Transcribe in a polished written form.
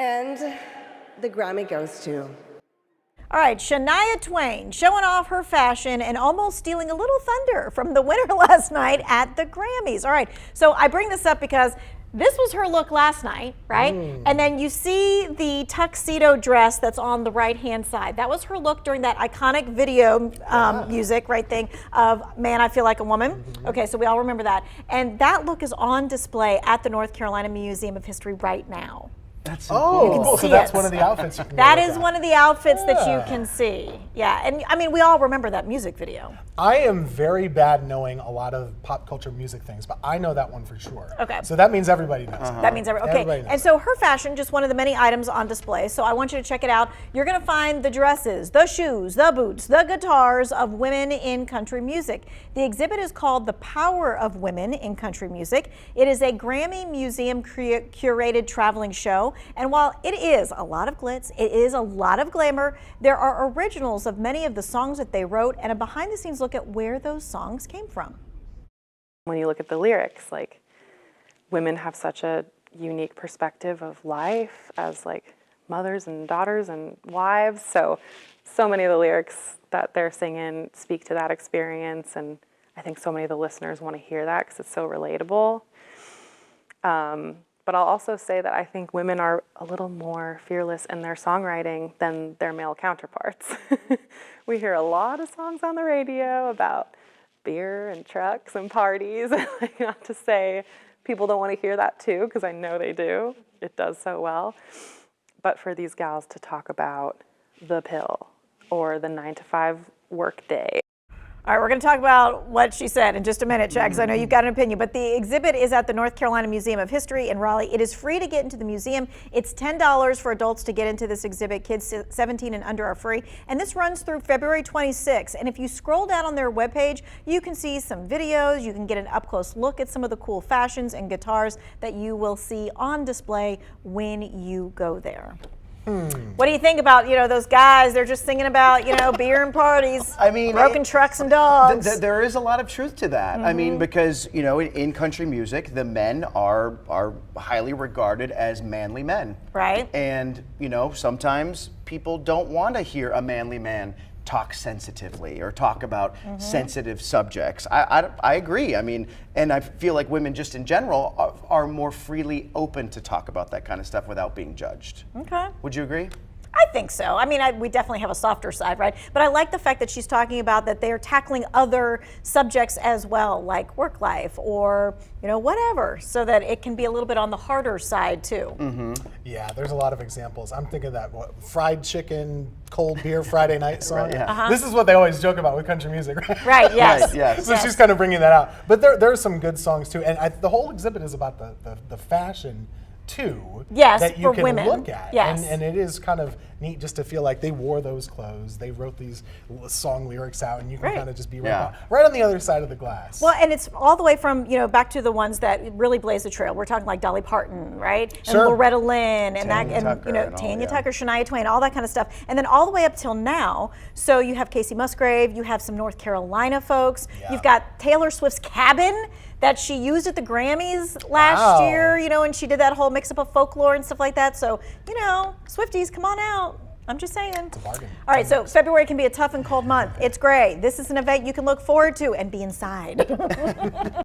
And the Grammy goes to... All right, Shania Twain showing off her fashion and almost stealing a little thunder from the winner last night at the Grammys. All right, so I bring this up because this was her look last night, right? And then you see the tuxedo dress that's on the right-hand side. That was her look during that iconic video music, right, thing of Man, I Feel Like a Woman. Okay, so we all remember that. And that look is on display at the North Carolina Museum of History right now. That's so cool. So that's one of the outfits you can That look is at. one of the outfits that you can see. Yeah, and I mean, we all remember that music video. I am very bad knowing a lot of pop culture music things, but I know that one for sure. Okay. So that means everybody knows. That means Everybody knows and so her fashion, just one of the many items on display. So I want you to check it out. You're going to find the dresses, the shoes, the boots, the guitars of women in country music. The exhibit is called The Power of Women in Country Music. It is a Grammy Museum curated traveling show. And while it is a lot of glitz, it is a lot of glamour, there are originals of many of the songs that they wrote and a behind the scenes look at where those songs came from. When you look at the lyrics, like, women have such a unique perspective of life as like mothers and daughters and wives. So many of the lyrics that they're singing speak to that experience, and I think so many of the listeners want to hear that because it's so relatable. But I'll also say that I think women are a little more fearless in their songwriting than their male counterparts. We hear a lot of songs on the radio about beer and trucks and parties. Not to say people don't want to hear that too, because I know they do. It does so well. But for these gals to talk about the pill or the 9-to-5 work day. All right, we're going to talk about what she said in just a minute, Chad, because I know you've got an opinion. But the exhibit is at the North Carolina Museum of History in Raleigh. It is free to get into the museum. It's $10 for adults to get into this exhibit. Kids 17 and under are free. And this runs through February 26th. And if you scroll down on their webpage, you can see some videos. You can get an up-close look at some of the cool fashions and guitars that you will see on display when you go there. What do you think about, those guys? They're just singing about, beer and parties. I mean, broken trucks and dogs. There is a lot of truth to that. I mean, because, in country music, the men are highly regarded as manly men. Right. And, sometimes people don't want to hear a manly man talk sensitively or talk about sensitive subjects. I agree. I mean, and I feel like women just in general are more freely open to talk about that kind of stuff without being judged. Okay. Would you agree? I think so. I mean, we definitely have a softer side, right? But I like the fact that she's talking about that they're tackling other subjects as well, like work life or, whatever, so that it can be a little bit on the harder side too. Yeah, there's a lot of examples. I'm thinking of that fried chicken, cold beer Friday night song. Right, yeah. This is what they always joke about with country music, right? Right, yes. Right, yes. So she's kind of bringing that out. But there are some good songs too. And the whole exhibit is about the fashion too, yes, that you for can women. look at. Yes. And it is kind of neat just to feel like they wore those clothes, they wrote these song lyrics out, and you can kind of just be right on the other side of the glass. Well, and it's all the way from, back to the ones that really blaze the trail. We're talking like Dolly Parton, right? And Loretta Lynn, and Tanya Tucker, Shania Twain, all that kind of stuff. And then all the way up till now, so you have Casey Musgrave, you have some North Carolina folks, you've got Taylor Swift's Cabin that she used at the Grammys last year, and she did that whole mix-up of folklore and stuff like that. So, Swifties, come on out. I'm just saying. It's a bargain. All right, so February can be a tough and cold month. It's gray. This is an event you can look forward to and be inside.